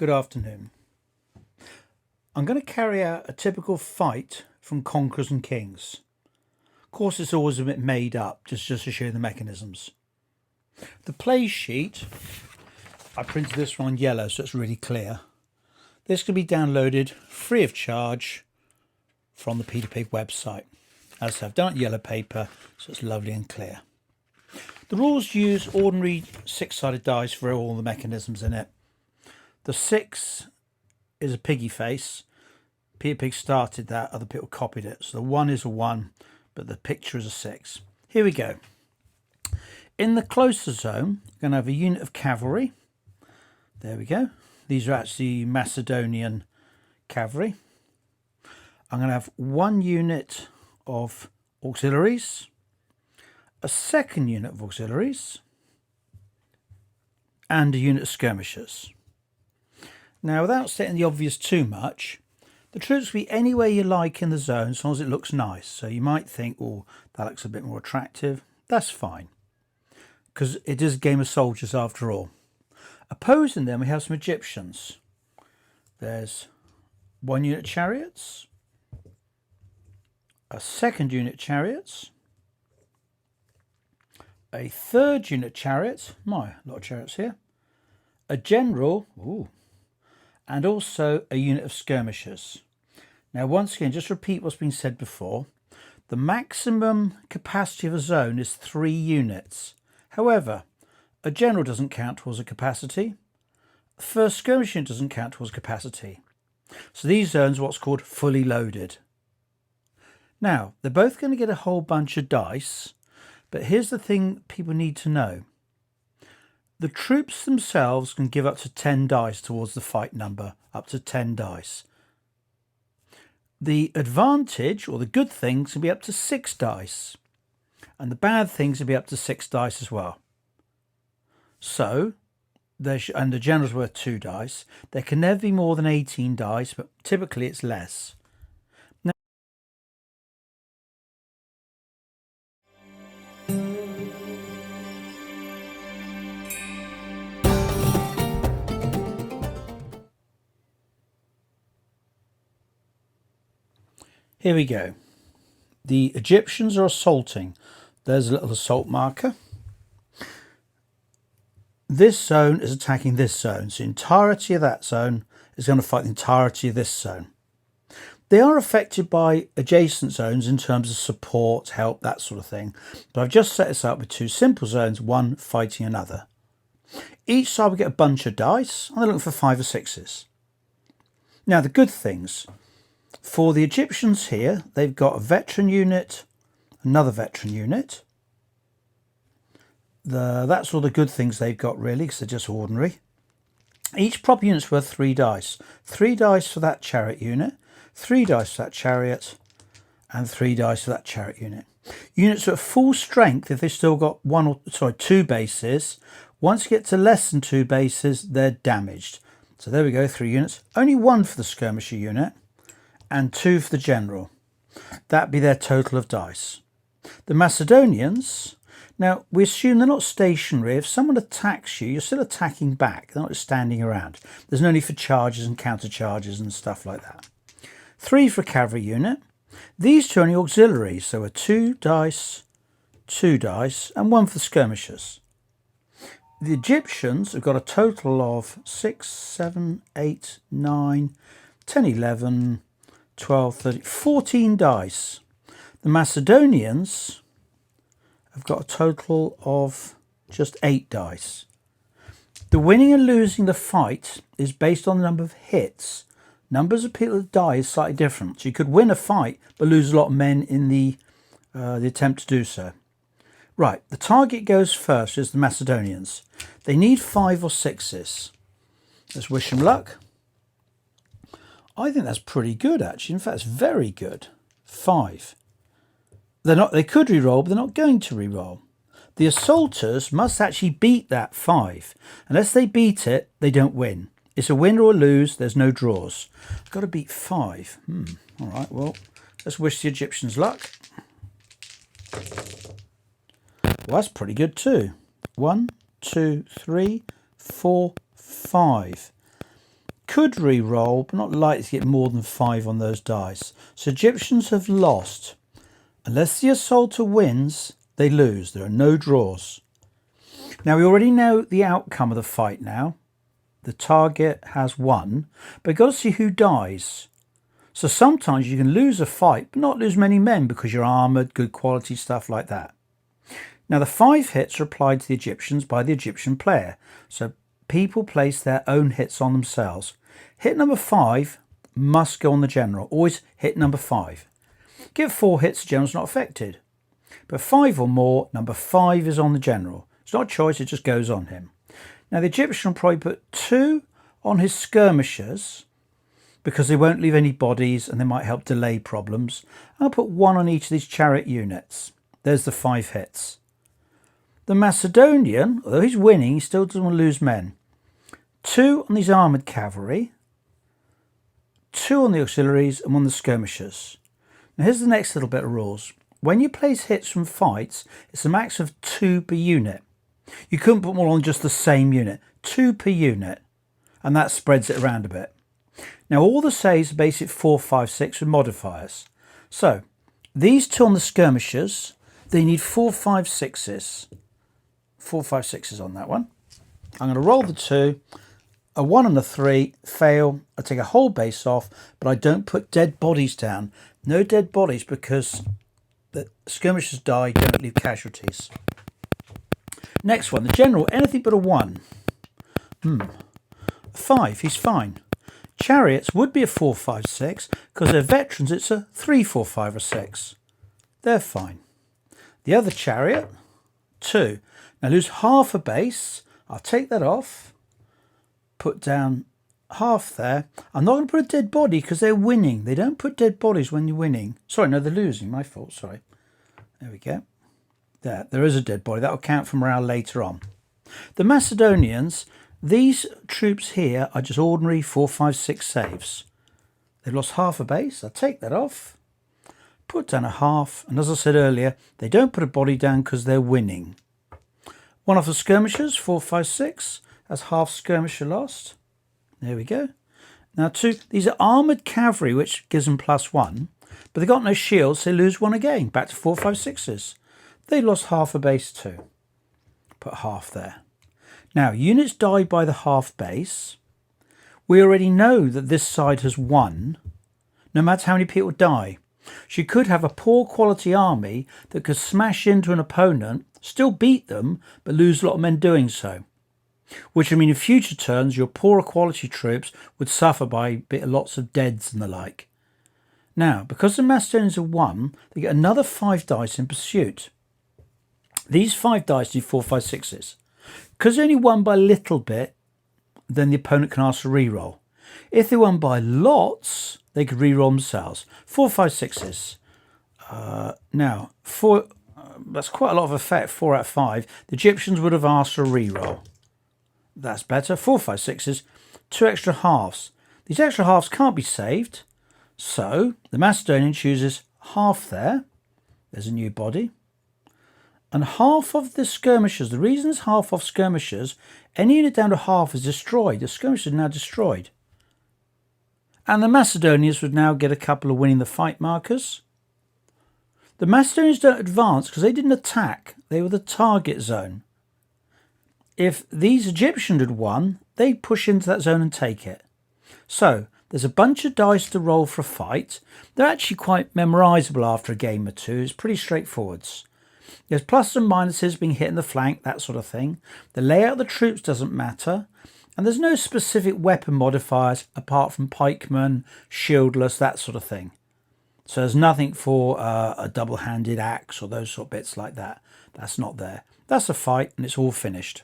Good afternoon. I'm going to carry out a typical fight from Conquerors and Kings. Of course, it's always a bit made up, just to show you the mechanisms. The play sheet, I printed this one on yellow so it's really clear. This can be downloaded free of charge from the Peter Pig website. As I've done it yellow paper, so it's lovely and clear. The rules use ordinary six-sided dice for all the mechanisms in it. The 6 is a piggy face. Peter Pig started that, other people copied it. So the 1 is a 1, but the picture is a 6. Here we go. In the closer zone, we're going to have a unit of cavalry. There we go. These are actually Macedonian cavalry. I'm going to have 1 unit of auxiliaries, a second unit of auxiliaries, and a unit of skirmishers. Now, without stating the obvious too much, the troops will be anywhere you like in the zone as long as it looks nice. So you might think, oh, that looks a bit more attractive. That's fine, because it is a game of soldiers after all. Opposing them, we have some Egyptians. There's 1 unit chariots, a second unit chariots, a third unit chariots, a lot of chariots here, a general, and also a unit of skirmishers. Now, once again, just repeat what's been said before. The maximum capacity of a zone is 3 units. However, a general doesn't count towards a capacity. The first skirmish unit doesn't count towards capacity. So these zones are what's called fully loaded. Now, they're both going to get a whole bunch of dice, but here's the thing people need to know. The troops themselves can give up to 10 dice towards the fight number, up to 10 dice. The advantage, or the good things, can be up to 6 dice. And the bad things can be up to 6 dice as well. So, and the general's worth 2 dice. There can never be more than 18 dice, but typically it's less. Here we go. The Egyptians are assaulting. There's a little assault marker. This zone is attacking this zone. So the entirety of that zone is going to fight the entirety of this zone. They are affected by adjacent zones in terms of support, help, that sort of thing. But I've just set this up with 2 simple zones, one fighting another. Each side will get a bunch of dice, and they're looking for 5 or 6s. Now, the good things. For the Egyptians here, they've got a veteran unit, another veteran unit. That's all the good things they've got, really, because they're just ordinary. Each proper unit's worth 3 dice. 3 dice for that chariot unit, 3 dice for that chariot, and 3 dice for that chariot unit. Units are at full strength if they've still got 2 bases. Once you get to less than 2 bases, they're damaged. So there we go, 3 units. Only 1 for the skirmisher unit, and 2 for the general. That'd be their total of dice. The Macedonians, now we assume they're not stationary. If someone attacks you, you're still attacking back. They're not just standing around. There's no need for charges and counter charges and stuff like that. 3 for a cavalry unit. These 2 are only auxiliaries, so a 2 dice, 2 dice, and 1 for the skirmishers. The Egyptians have got a total of 6, 7, 8, 9, 10, 11, 12, 13, 14 dice. The Macedonians have got a total of just 8 dice. The winning and losing the fight is based on the number of hits. Numbers of people that die is slightly different. So you could win a fight but lose a lot of men in the attempt to do so. Right, the target goes first is the Macedonians. They need 5 or 6s. Let's wish them luck. I think that's pretty good, actually. In fact, it's very good. 5. They could re-roll, but they're not going to re-roll. The assaulters must actually beat that 5. Unless they beat it, they don't win. It's a win or a lose. There's no draws. I've got to beat 5. All right, well, let's wish the Egyptians luck. Well, that's pretty good too. 1, 2, 3, 4, 5. could re-roll, but not likely to get more than 5 on those dice. So Egyptians have lost. Unless the assaulter wins, they lose. There are no draws. Now, we already know the outcome of the fight now. The target has won, but you've got to see who dies. So sometimes you can lose a fight, but not lose many men because you're armoured, good quality, stuff like that. Now, the 5 hits are applied to the Egyptians by the Egyptian player. So people place their own hits on themselves. Hit number 5 must go on the general. Always hit number 5. Give 4 hits, the general's not affected. But 5 or more, number 5 is on the general. It's not a choice, it just goes on him. Now, the Egyptian will probably put 2 on his skirmishers because they won't leave any bodies and they might help delay problems. I'll put 1 on each of these chariot units. There's the 5 hits. The Macedonian, although he's winning, he still doesn't want to lose men. 2 on these armoured cavalry, 2 on the auxiliaries, and 1 on the skirmishers. Now here's the next little bit of rules. When you place hits from fights, it's a max of 2 per unit. You couldn't put them all on just the same unit. 2 per unit, and that spreads it around a bit. Now all the saves are basic 4, 5, 6 with modifiers. So these 2 on the skirmishers, they need 4, 5, 6s. 4, 5, 6s on that one. I'm going to roll the 2, a 1 and a 3, fail. I take a whole base off, but I don't put dead bodies down. No dead bodies because the skirmishers die, don't leave casualties. Next one, the general, anything but a 1. 5, he's fine. Chariots would be a 4, 5, 6 because they're veterans. It's a 3, 4, 5 or 6. They're fine. The other chariot, 2. Now lose half a base. I'll take that off. Put down half there. I'm not going to put a dead body because they're winning. They don't put dead bodies when you're winning. Sorry, no, they're losing. My fault, sorry. There we go. There is a dead body. That will count for morale later on. The Macedonians, these troops here are just ordinary 4, 5, 6 saves. They've lost half a base. I'll take that off. Put down a half. And as I said earlier, they don't put a body down because they're winning. 1 off the skirmishers, 4, 5, 6. That's half skirmisher lost. There we go. Now 2, these are armoured cavalry, which gives them +1. But they've got no shields, so they lose 1 again. Back to 4, 5, 6s. They lost half a base too. Put half there. Now, units die by the half base. We already know that this side has won, no matter how many people die. So you could have a poor quality army that could smash into an opponent, still beat them, but lose a lot of men doing so. Which would mean in future turns, your poorer quality troops would suffer by lots of deads and the like. Now, because the Macedonians have won, they get another 5 dice in pursuit. These 5 dice need 4, 5, 6s. Because they only won by a little bit, then the opponent can ask for re-roll. If they won by lots, they could re-roll themselves. 4, 5, 6s. Now, 4, that's quite a lot of effect, 4 out of 5. The Egyptians would have asked for a re-roll. That's better. 4, 5, 6s. 2 extra halves. These extra halves can't be saved. So the Macedonian chooses half there. There's a new body. And half of the skirmishers. The reason it's half off skirmishers, any unit down to half is destroyed. The skirmishers are now destroyed. And the Macedonians would now get a couple of winning the fight markers. The Macedonians don't advance because they didn't attack. They were the target zone. If these Egyptians had won, they'd push into that zone and take it. So there's a bunch of dice to roll for a fight. They're actually quite memorisable after a game or 2. It's pretty straightforward. There's plus and minuses being hit in the flank, that sort of thing. The layout of the troops doesn't matter. And there's no specific weapon modifiers apart from pikemen, shieldless, that sort of thing. So there's nothing for a double-handed axe or those sort of bits like that. That's not there. That's a fight and it's all finished.